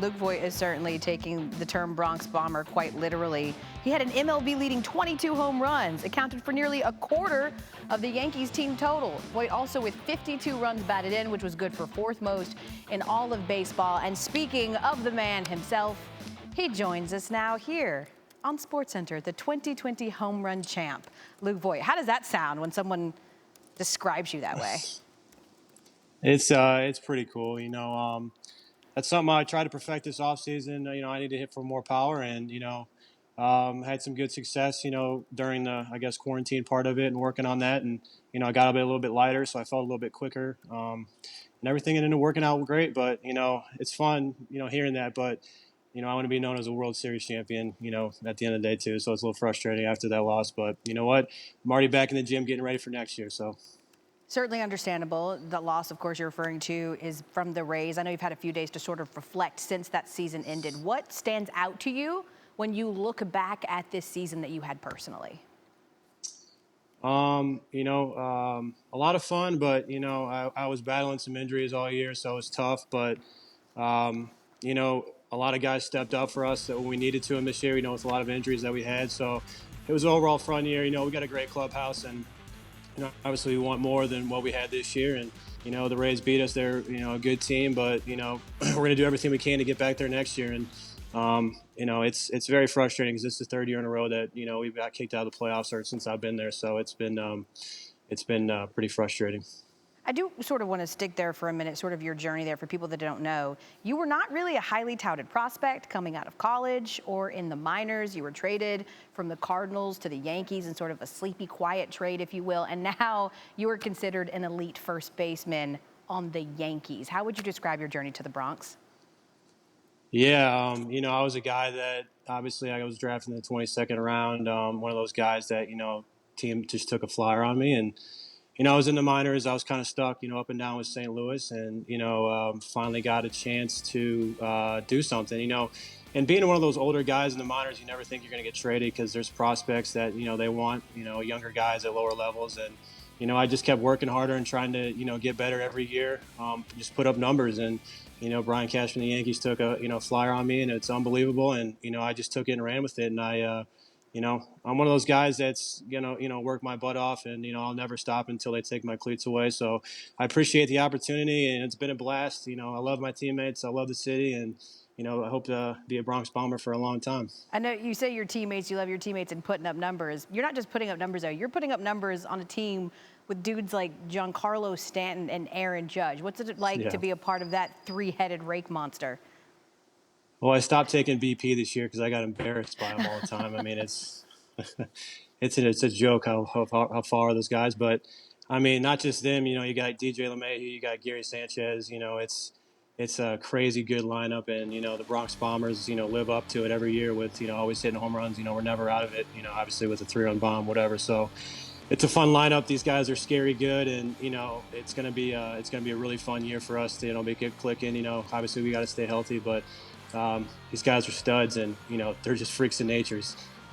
Luke Voit is certainly taking the term Bronx Bomber quite literally. He had an MLB-leading 22 home runs, accounted for nearly a quarter of the Yankees team total. Voit also with 52 runs batted in, which was good for fourth most in all of baseball. And speaking of the man himself, he joins us now here on SportsCenter, the 2020 home run champ, Luke Voit. How does that sound when someone describes you that way? It's pretty cool. That's something I tried to perfect this offseason. I need to hit for more power, and had some good success. During the quarantine part of it, and working on that, and I got a little bit lighter, so I felt a little bit quicker, and everything ended up working out great. But it's fun, hearing that. But I want to be known as a World Series champion. At the end of the day too. So it's a little frustrating after that loss. But you know what? I'm already back in the gym, getting ready for next year. So. Certainly understandable. The loss, of course, you're referring to is from the Rays. I know you've had a few days to sort of reflect since that season ended. What stands out to you when you look back at this season that you had personally? A lot of fun, but I was battling some injuries all year, so it was tough. But a lot of guys stepped up for us when we needed to in this year. With a lot of injuries that we had, so it was an overall fun year. We got a great clubhouse, and obviously we want more than what we had this year. And the Rays beat us. They're a good team, but we're going to do everything we can to get back there next year. And it's very frustrating because this is the third year in a row that we've got kicked out of the playoffs since I've been there. So it's been pretty frustrating. I do sort of want to stick there for a minute, sort of your journey there for people that don't know. You were not really a highly touted prospect coming out of college or in the minors. You were traded from the Cardinals to the Yankees in sort of a sleepy, quiet trade, if you will. And now you are considered an elite first baseman on the Yankees. How would you describe your journey to the Bronx? Yeah, I was a guy that obviously I was drafted in the 22nd round. One of those guys that, team just took a flyer on me. And I was in the minors. I was kind of stuck, up and down with St. Louis, and finally got a chance to do something. And being one of those older guys in the minors, you never think you're going to get traded because there's prospects that they want younger guys at lower levels, and I just kept working harder and trying to get better every year, just put up numbers. And Brian Cash from the Yankees took a flyer on me, and it's unbelievable. And I just took it and ran with it, and I'm one of those guys that's work my butt off, and I'll never stop until they take my cleats away. So I appreciate the opportunity, and it's been a blast. I love my teammates, I love the city, and I hope to be a Bronx Bomber for a long time. I know you say your teammates, you love your teammates and putting up numbers. You're not just putting up numbers though. You're putting up numbers on a team with dudes like Giancarlo, Stanton, and Aaron Judge. What's it like to be a part of that three-headed rake monster? Well, I stopped taking BP this year because I got embarrassed by them all the time. I mean, it's a joke how far are those guys. But I mean, not just them. You got DJ LeMahieu, you got Gary Sanchez. It's a crazy good lineup, and the Bronx Bombers live up to it every year with always hitting home runs. We're never out of it. Obviously with a 3-run bomb, whatever. So it's a fun lineup. These guys are scary good, and it's gonna be a really fun year for us to make it clicking. Obviously we got to stay healthy, but these guys are studs, and they're just freaks of nature.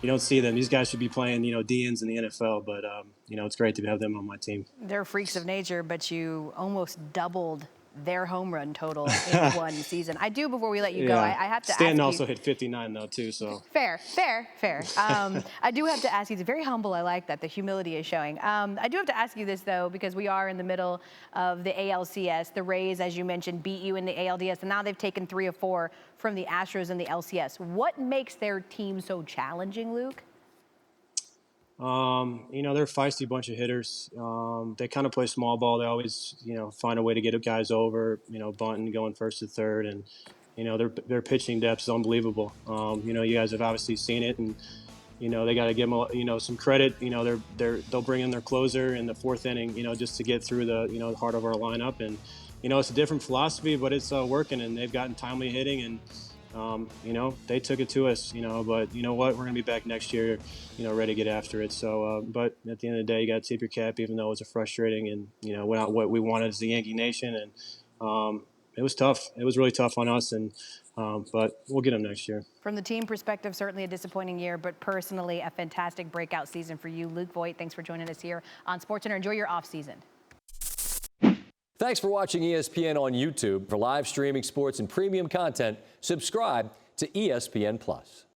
You don't see them. These guys should be playing DNs in the NFL, but it's great to have them on my team. They're freaks of nature, but you almost doubled their home run total in one season. I do, before we let you go, I have to Stanton ask you. also hit 59 though too, so. Fair. I do have to ask you, it's very humble, I like that, the humility is showing. I do have to ask you this though, because we are in the middle of the ALCS. The Rays, as you mentioned, beat you in the ALDS, and now they've taken 3 of 4 from the Astros in the LCS. What makes their team so challenging, Luke? They're a feisty bunch of hitters. They kind of play small ball. They always, find a way to get guys over, bunting, going first to third. And, their pitching depth is unbelievable. You guys have obviously seen it, and, they got to give them, some credit. They'll bring in their closer in the 4th inning, just to get through the heart of our lineup. And, it's a different philosophy, but it's working, and they've gotten timely hitting, and, they took it to us, but you know what? We're going to be back next year, ready to get after it. So, but at the end of the day, you got to tip your cap, even though it was a frustrating and, not what we wanted as the Yankee Nation. And it was tough. It was really tough on us, and but we'll get them next year. From the team perspective, certainly a disappointing year, but personally a fantastic breakout season for you. Luke Voit, thanks for joining us here on SportsCenter. Enjoy your off season. Thanks for watching ESPN on YouTube. For live streaming sports and premium content, subscribe to ESPN+.